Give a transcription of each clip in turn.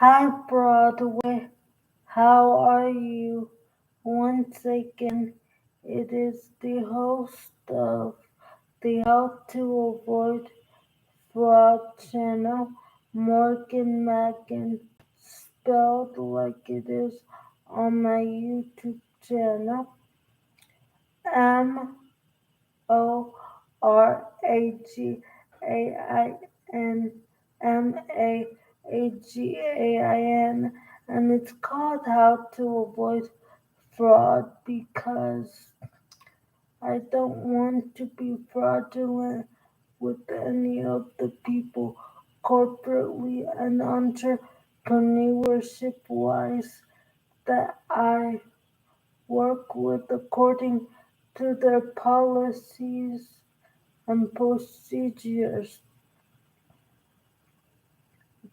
Hi Broadway, how are you? Once again, it is the host of the How to Avoid Fraud channel, Morgan Mackin, spelled like it is on my YouTube channel, Morgan and it's called How to Avoid Fraud because I don't want to be fraudulent with any of the people corporately and entrepreneurship wise that I work with according to their policies and procedures.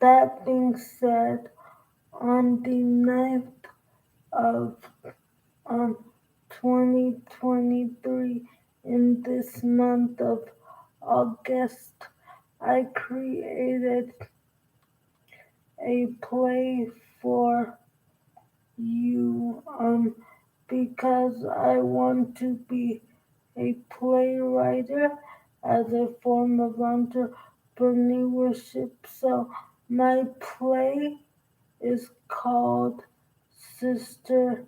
That being said, on the 9th of 2023, in this month of August, I created a play for you because I want to be a playwright as a form of entrepreneurship. So my play is called Sister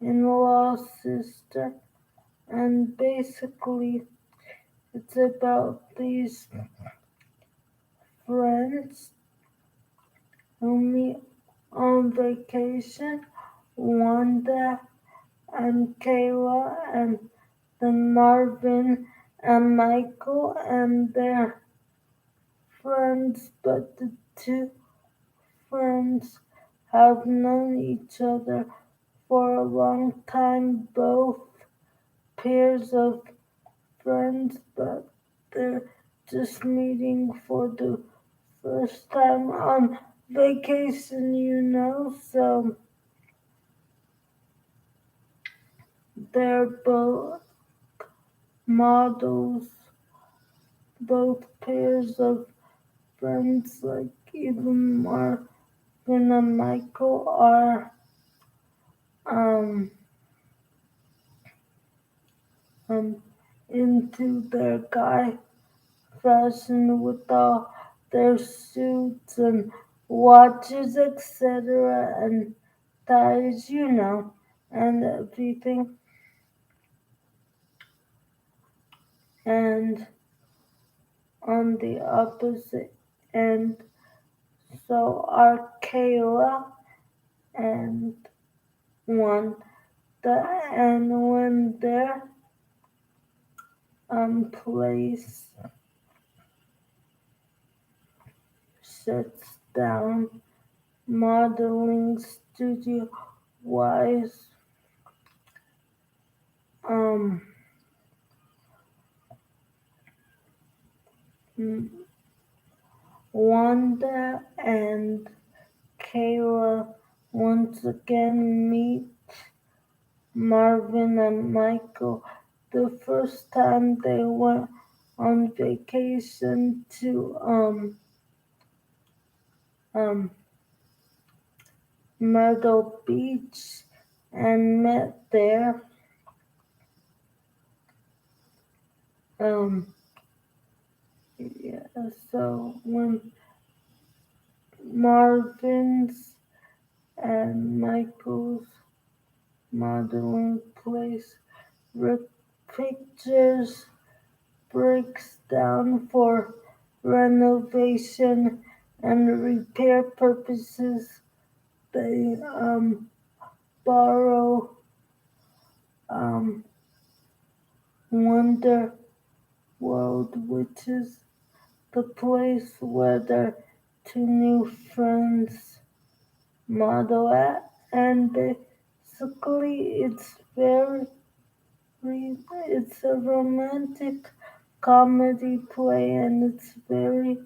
in Law Sister, and basically it's about these friends who meet on vacation, Wanda and Kayla and then Marvin and Michael and their friends, but the two friends have known each other for a long time, both pairs of friends, but they're just meeting for the first time on vacation. So they're both models, both pairs of friends, like even Marvin and Michael are um, um, into their guy fashion with all their suits and watches, etc., and ties, and everything. And on the opposite end, so are Kayla and one and when their place shuts down modeling studio wise, um Wanda and Kayla once again meet Marvin and Michael the first time they went on vacation to um Myrtle Beach and met there. Um yeah, so when Marvin's and Michael's modeling place Rick Pictures breaks down for renovation and repair purposes. They borrow um, Wonder World, which is the place where their two new friends model at, and basically it's a romantic comedy play, and it's very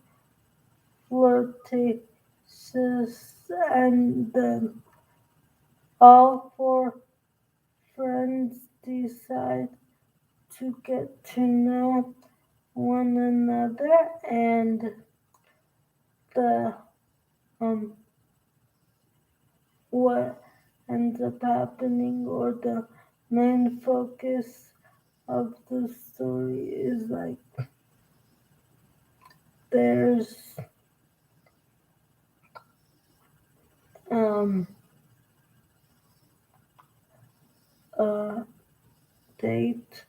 flirtatious, and all four friends decide to get to know one another, and the ends up happening, or the main focus of the story is like there's um a date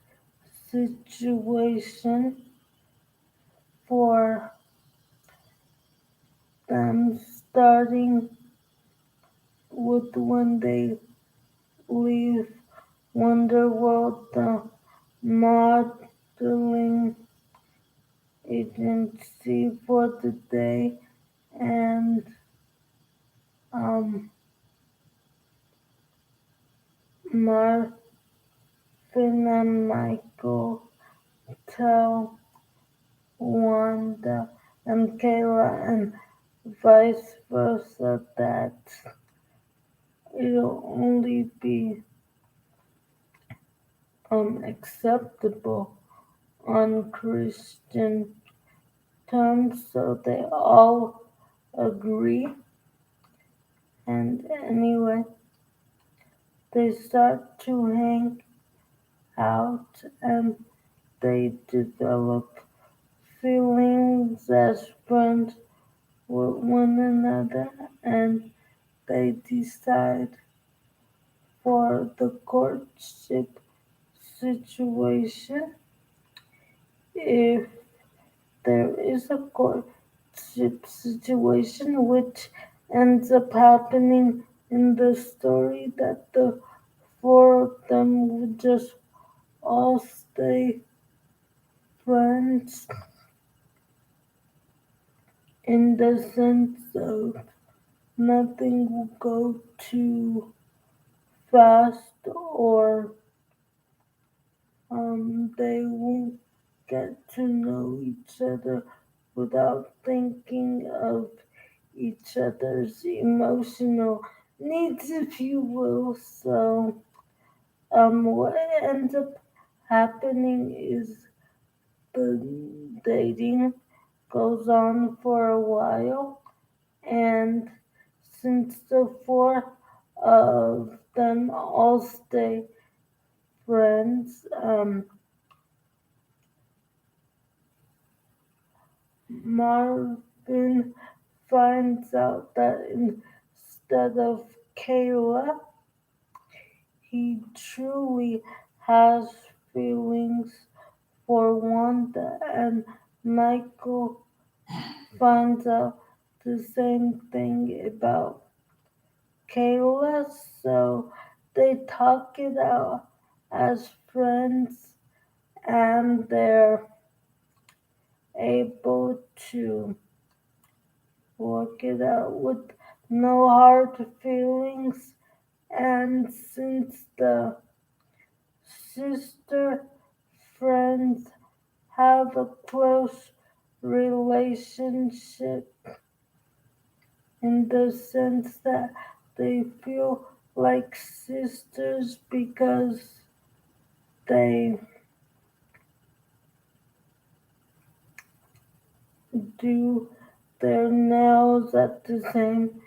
situation for them starting with when they leave Wonderworld, the modeling agency for the day, and um, Marvin and Michael tell Wanda and Kayla and vice versa that it'll only be acceptable on Christian terms, so they all agree. And anyway, they start to hang out and they develop feelings as friends with one another, and they decide for the courtship situation. If there is a courtship situation which ends up happening in the story, that the four of them would just all stay friends in the sense of nothing will go too fast, or they won't get to know each other without thinking of each other's emotional needs, if you will. So, what ends up happening is the dating goes on for a while, and since the four of them all stay friends, Marvin finds out that instead of Kayla, he truly has feelings for Wanda, and Michael finds out the same thing about Kayla, so they talk it out as friends, and they're able to work it out with no hard feelings. And since the sister friends have a close relationship in the sense that they feel like sisters because they do their nails at the same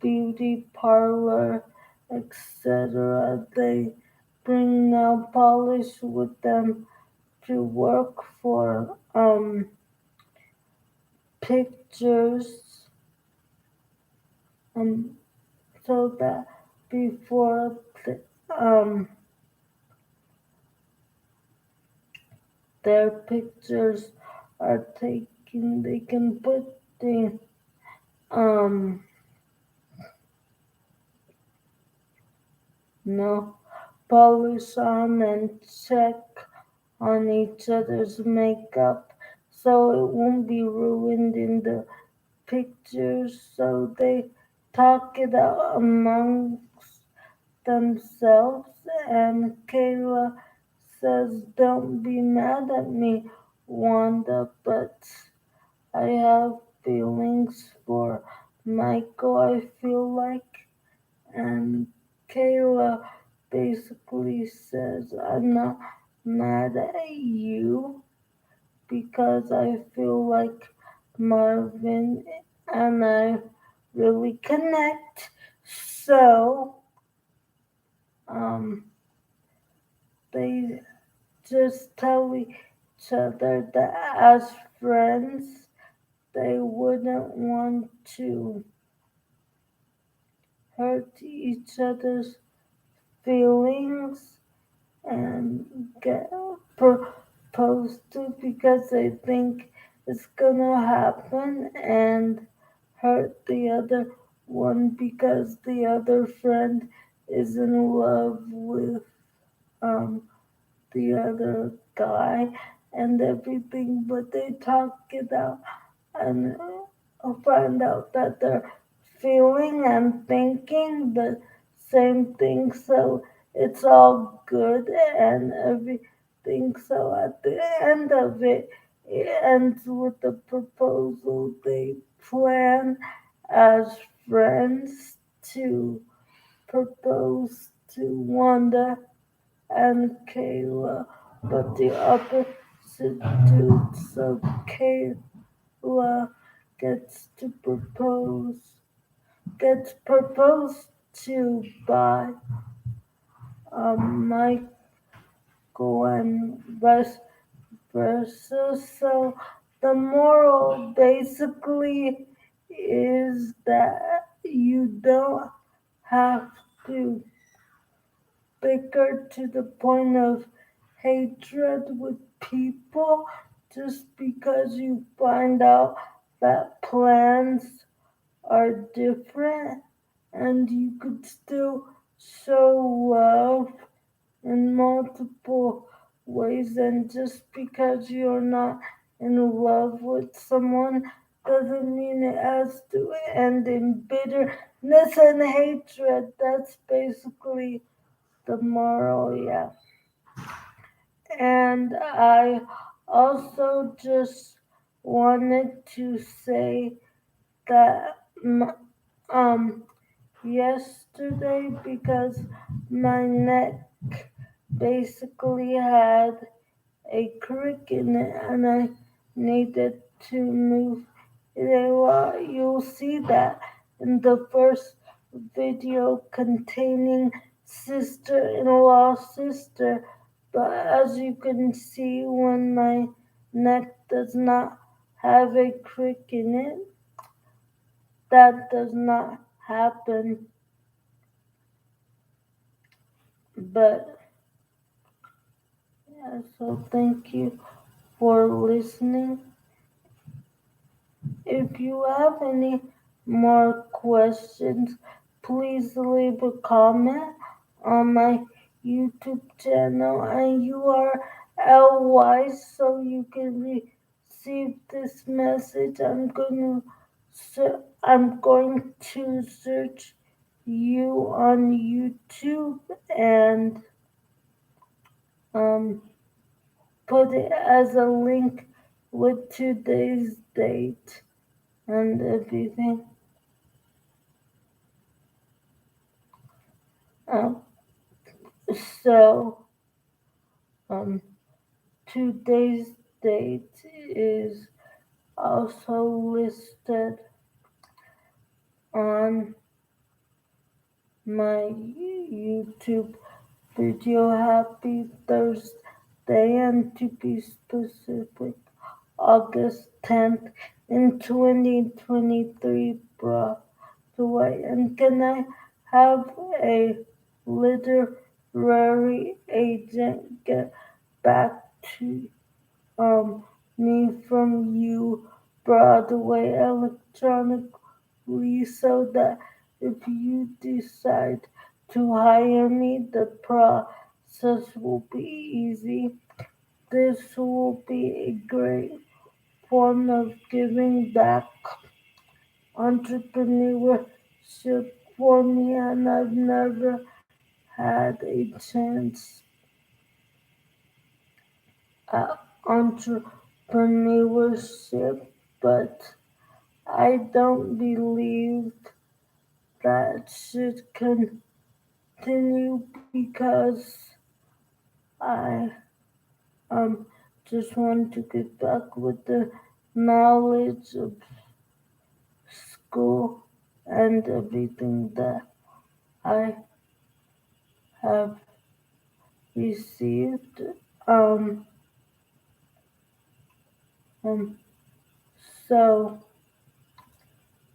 beauty parlor, etc. They bring nail polish with them to work for pictures, um, so that before um, their pictures are taken, they can put the um, no polish on and check on each other's makeup so it won't be ruined in the pictures. So they talk it out amongst themselves, and Kayla says, "Don't be mad at me, Wanda, but I have feelings for Michael, I feel like." And Kayla basically says, "I'm not mad at you because I feel like Marvin and I really connect. So um, they just tell each other that as friends they wouldn't want to hurt each other's feelings and get proposed to because they think it's gonna happen and hurt the other one because the other friend is in love with um the other guy and everything, but they talk it out and find out that they're feeling and thinking the same thing. So it's all good and everything. So at the end of it, it ends with the proposal. They plan as friends to propose to Wanda and Kayla, but the opposite dude. So Kayla gets proposed to by Michael and vice versa. So the moral basically is that you don't have to bicker to the point of hatred with people just because you find out that plans are different and you could still show love in multiple ways, and just because you're not in love with someone doesn't mean it has to end in bitterness and hatred. That's basically the moral, yeah. And I also just wanted to say that um yesterday, because my neck basically had a crick in it and I needed to move it a lot. You'll see that in the first video containing sister-in-law sister. But as you can see, when my neck does not have a crick in it, that does not happen. But yeah, so thank you for listening. If you have any more questions, please leave a comment on my YouTube channel and URL so you can receive this message. I'm going to search you on YouTube and um, put it as a link with today's date and everything. Um, so, um, today's date is also listed on my YouTube video. Happy Thursday, and to be specific, August 10th in 2023, Broadway. And can I have a literary agent get back to me from you, Broadway, electronically, so that if you decide to hire me, the process will be easy. This will be a great form of giving back entrepreneurship for me, and I've never had a chance at entrepreneurship, but I don't believe that should continue because I just want to get back with the knowledge of school and everything that I have received. Um, um, so,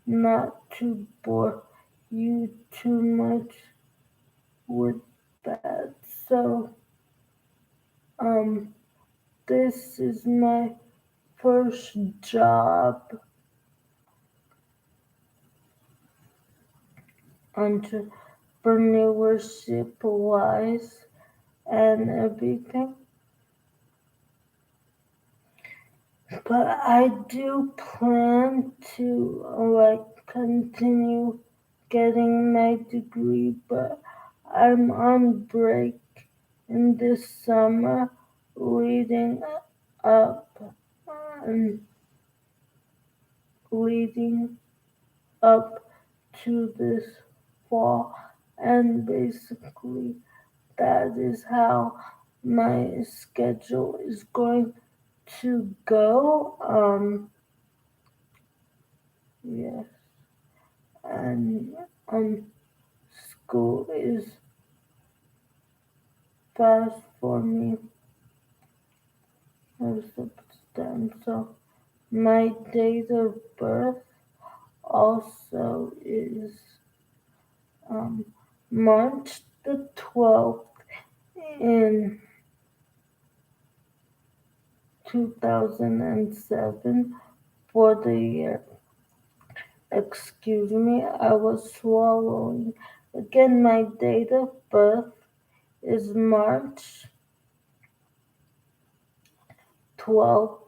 not to bore you too much with that. So, um, this is my first job, entrepreneurship wise, and everything. But I do plan to continue getting my degree, but I'm on break in this summer leading up and leading up to this fall, and basically that is how my schedule is going to go. Yes, and school is fast for me most of the time. So my date of birth also is um, March the 12th in 2007 for the year. Excuse me, I was swallowing. Again, my date of birth is March 12th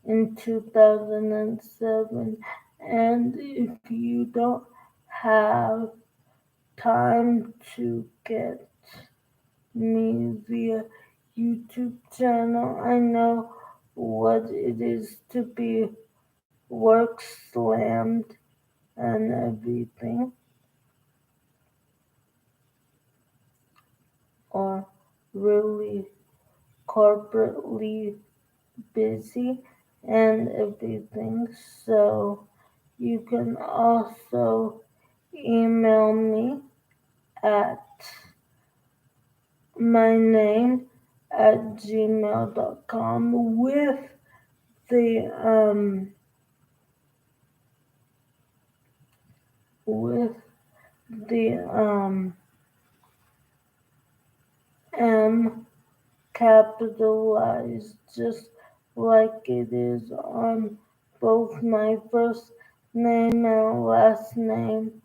in 2007. And if you don't have time to get me via YouTube channel, I know what it is to be work slammed and everything, or really corporately busy and everything. So you can also email me at my name at gmail.com the with the M capitalized just like it is on both my first name and last name,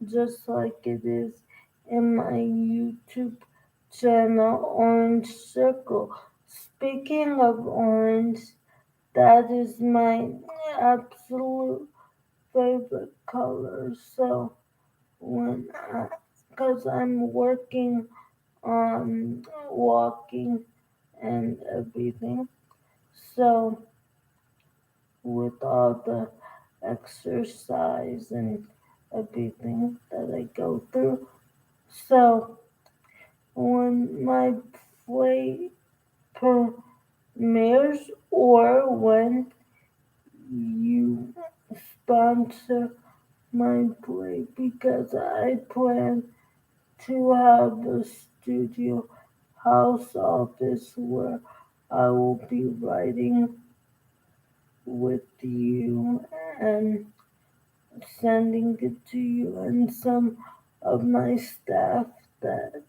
just like it is in my YouTube channel, Orange Circle. Speaking of orange, that is my absolute favorite color. So because I'm working on walking and everything, so with all the exercise and everything that I go through. So when my play premieres or when you sponsor my play, because I plan to have a studio house office where I will be writing with you and sending it to you and some of my staff that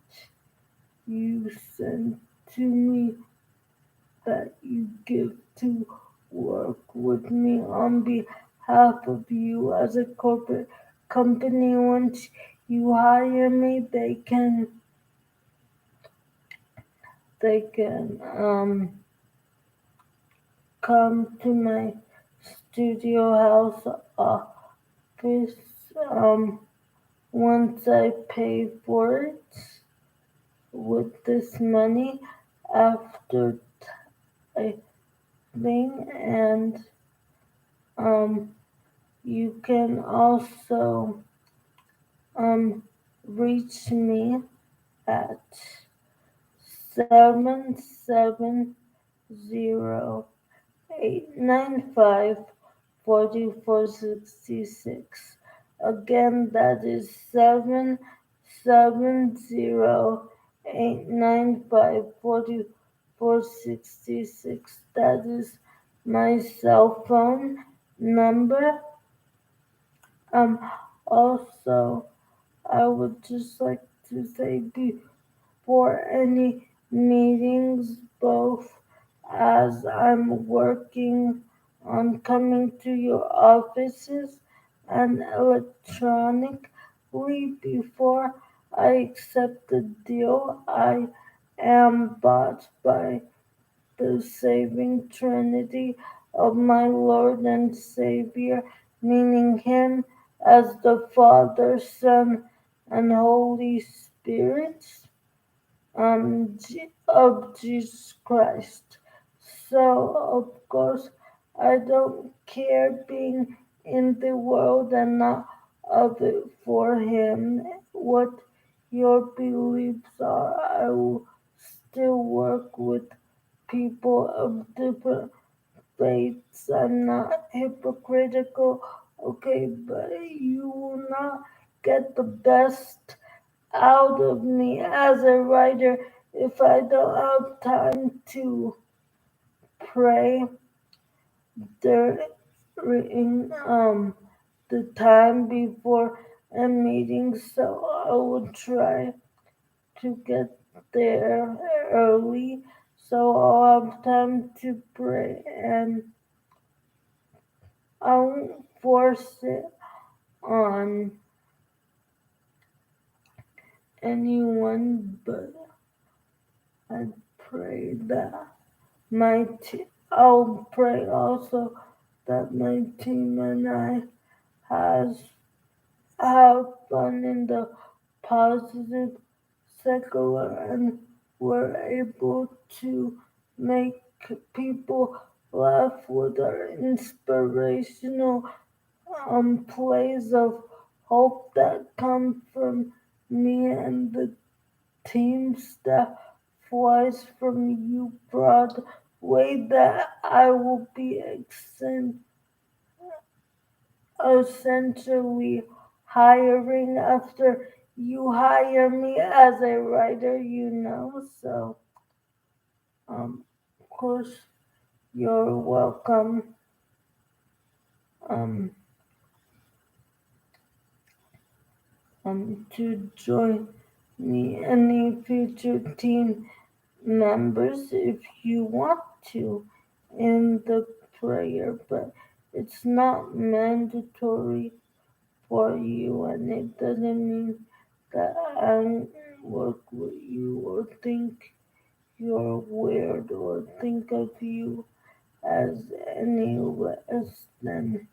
you send to me that you give to work with me on behalf of you as a corporate company. Once you hire me, they can come to my studio house office once I pay for it with this money after I thing. And um you can also um reach me at 770-895-4466. Again, that is 708954466. That is my cell phone number. Um, Also, I would just like to say before any meetings, both as I'm working on coming to your offices and electronically before I accept the deal, I am bought by the saving Trinity of my Lord and Savior, meaning Him as the Father, Son, and Holy Spirit of Jesus Christ. So, of course, I don't care being in the world and not of it for Him. What your beliefs are, I will still work with people of different faiths. I'm not hypocritical, okay, but you will not get the best out of me as a writer if I don't have time to pray during the time before a meeting. So I will try to get there early so I'll have time to pray, and I won't force it on anyone, but I pray that I'll pray also that my team and I has have fun in the positive secular, and we're able to make people laugh with our inspirational plays of hope that come from me and the team staff flies from you Broadway that I will be essentially hiring after you hire me as a writer. So, of course, you're welcome um, to join me any future team members if you want to in the prayer, but it's not mandatory for you, and it doesn't mean that I won't work with you or think you're weird or think of you as any less than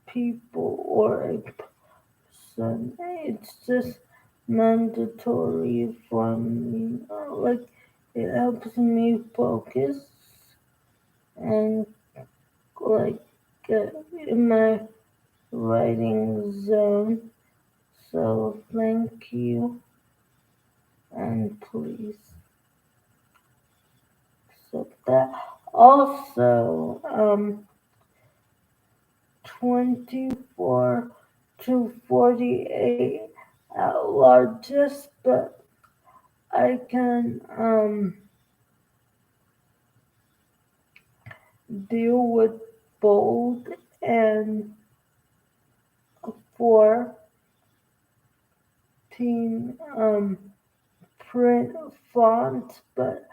people or a person. It's just mandatory for me. Like, it helps me focus and like get in my writing zone. So thank you and please. So that also 24 to 48 at largest, but I can deal with bold and 14 print font, but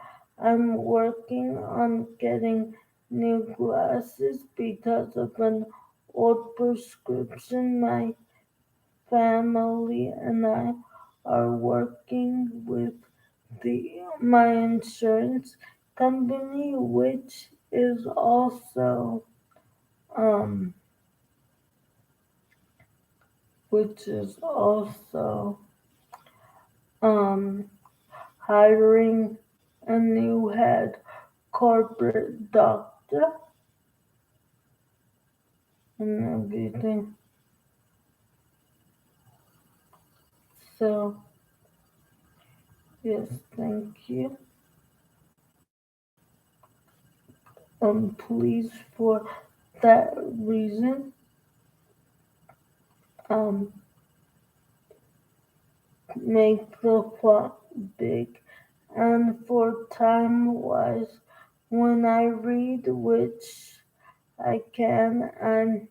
I'm working on getting new glasses because of an old prescription. My family and I are working with my insurance company, um which is also um hiring a new head corporate doctor and everything. So yes, thank you. Please for that reason. Um make the font big. And for time wise, when I read, which I can, I'm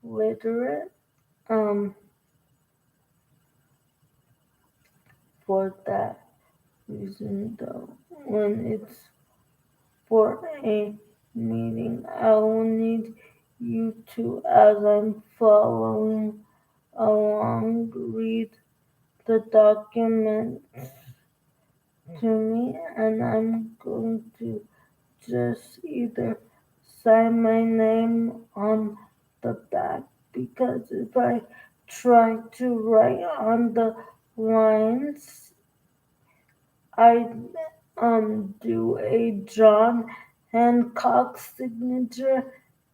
literate. Um, for that reason, though, when it's for a meeting, I will need you to, as I'm following along, read the document to me, and I'm going to just either sign my name on the back, because if I try to write on the lines, I do a John Hancock signature,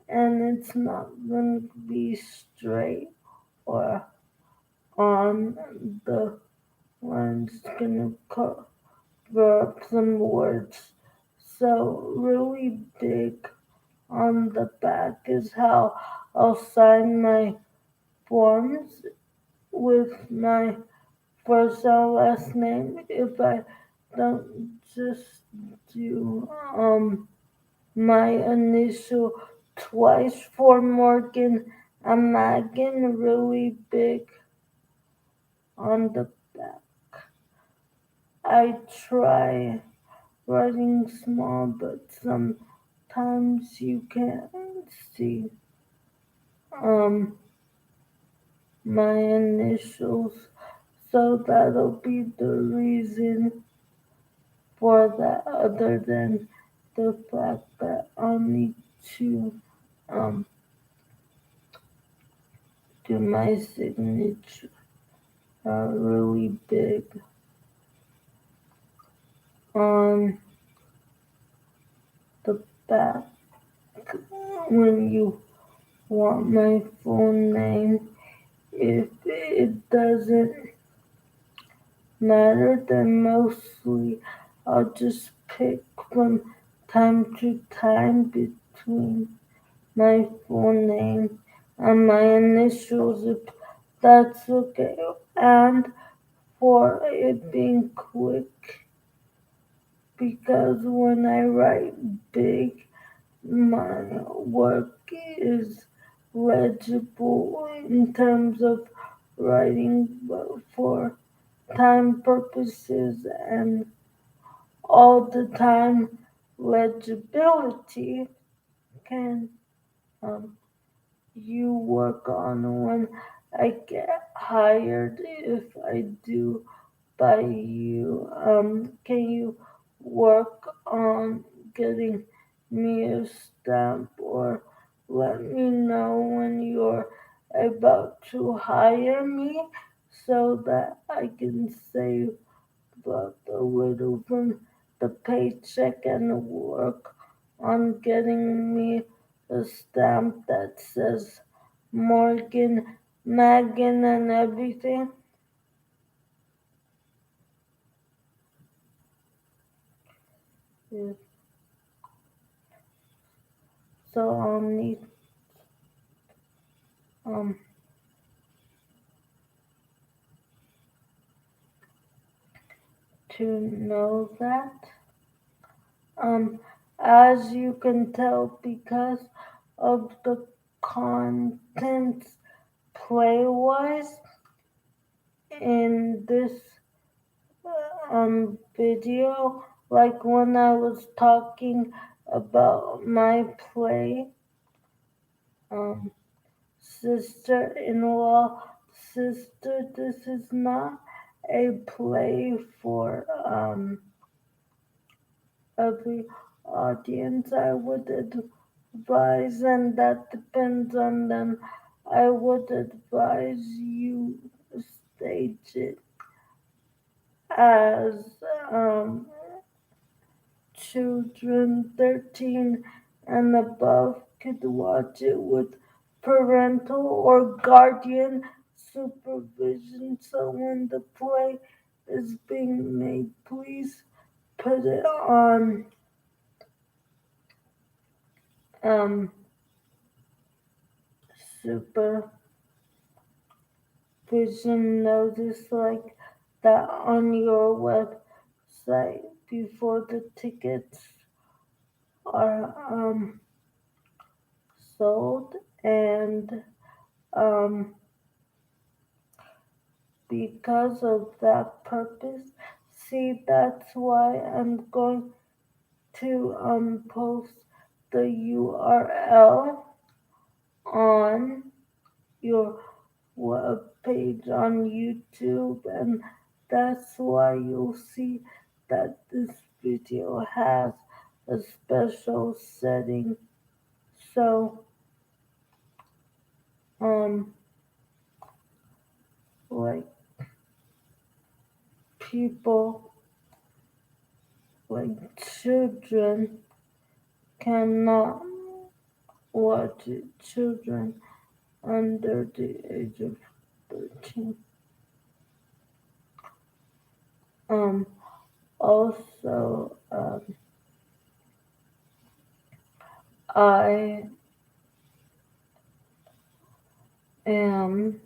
and it's not going to be straight or on the lines. It's going to cover up some words. So really big on the back is how I'll sign my forms with my first and last name. If I don't just do my initial twice for Morgan and Megan, really big on the back. I try writing small, but sometimes you can't see um my initials, so that'll be the reason for that, other than the fact that I'll need to um do my signature really big on the back when you want my full name. If it doesn't matter, then mostly I'll just pick from time to time between my full name and my initials, if that's okay. And for it being quick, because when I write big, my work is legible in terms of writing, but for time purposes and all the time legibility can um, you work on when I get hired. If I do by you, can you work on getting me a stamp, or let me know when you're about to hire me so that I can save up a little from the paycheck and work on getting me a stamp that says Morgan, Megan, and everything. Yeah. So I'll need um to know that. Um, as you can tell, because of the contents play-wise in this video, like when I was talking about my play, um, sister-in-law, sister, this is not a play for every audience. I would advise, and that depends on them. I would advise you stage it as children 13 and above could watch it with parental or guardian supervision. So when the play is being made, please put it on um, super vision notice like that on your website before the tickets are sold, and um, because of that purpose, see, that's why I'm going to post the URL on your web page on YouTube, and that's why you'll see that this video has a special setting. So um like people, like children cannot watch it, children under the age of 13. um Also, I am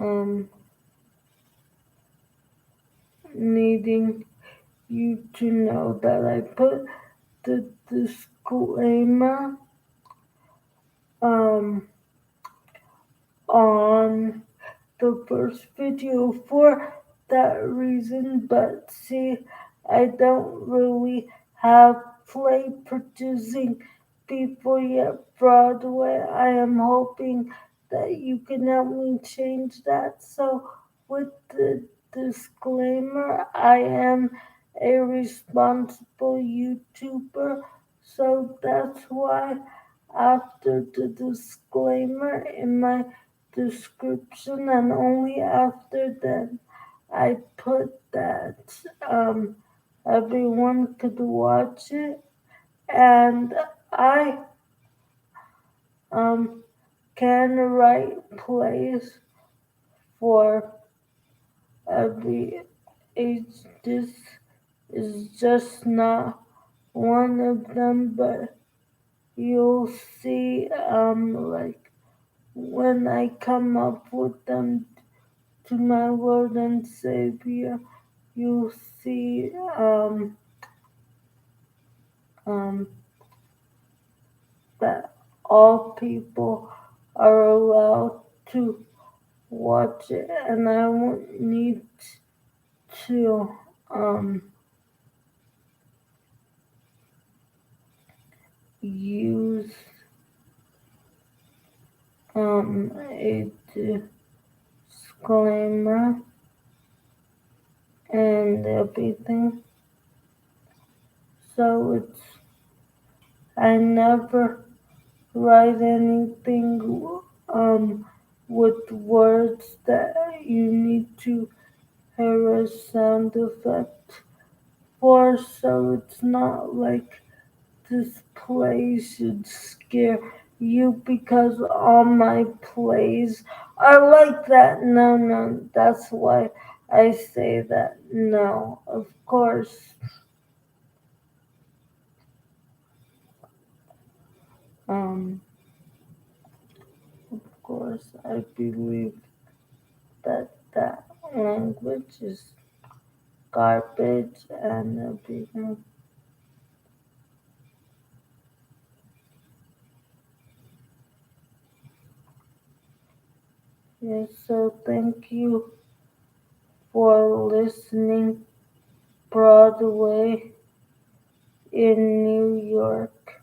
um needing you to know that I put the disclaimer um on the first video for that reason, but see, I don't really have play producing people yet, Broadway. I am hoping that you can help me change that. So, with the disclaimer, I am a responsible YouTuber, so that's why after the disclaimer in my description, and only after then I put that everyone could watch it, and I um can write plays for every age. This is just not one of them, but you'll see like when I come up with them to my Lord and Savior, you see um, that all people are allowed to watch it, and I won't need to use a disclaimer and everything. So I never write anything with words that you need to hear a sound effect for, so it's not like this play should scare you because all my plays are like that. No, no, that's why I say that. No, um, of course, I believe that that language is garbage and everything. Yes, so thank you for listening, Broadway in New York.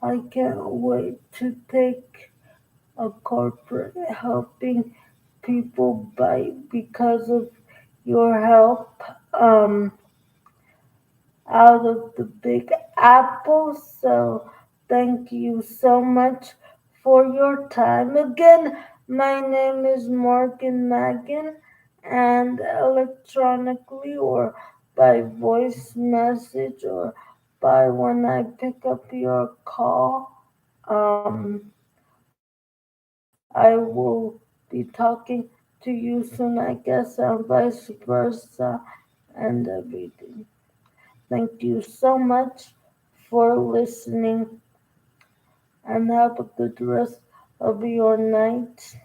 I can't wait to take a corporate helping people bite because of your help. Out of the Big Apple. So thank you so much for your time. Again, my name is Morgan Magan, and electronically or by voice message or by when I pick up your call, I will be talking to you soon, I guess, and vice versa and everything. Thank you so much for listening, and have a good rest of your night.